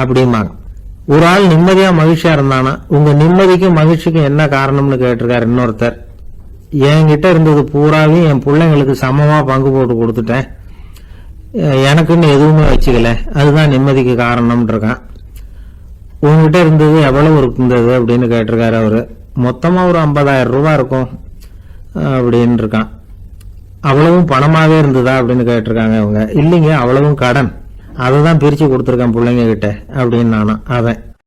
அப்படிம்பாங்க. ஒரு ஆள் நிம்மதியா மகிழ்ச்சியா இருந்தானா, உங்க நிம்மதிக்கும் மகிழ்ச்சிக்கும் என்ன காரணம்னு கேட்டிருக்காரு இன்னொருத்தர். என்கிட்ட இருந்தது பூராவையும் என் பிள்ளைங்களுக்கு சமமா பங்கு போட்டு கொடுத்துட்டேன், எனக்குன்னு எதுவுமே வச்சுக்கல, அதுதான் நிம்மதிக்கு காரணம்னு இருக்கான். உங்ககிட்ட இருந்தது எவ்வளவு இருந்தது அப்படின்னு கேட்டிருக்காரு அவரு. மொத்தமா ஒரு 50,000 ரூபாய் இருக்கும் அப்படின்னு இருக்கான். அவ்வளவும் பணமாவே இருந்ததா அப்படின்னு கேட்டிருக்காங்க அவங்க. இல்லைங்க, அவ்வளவும் கடன், அதை தான் பிரிச்சு கொடுத்துருக்கேன் பிள்ளைங்க கிட்ட அப்படின்னு நானும். அவன்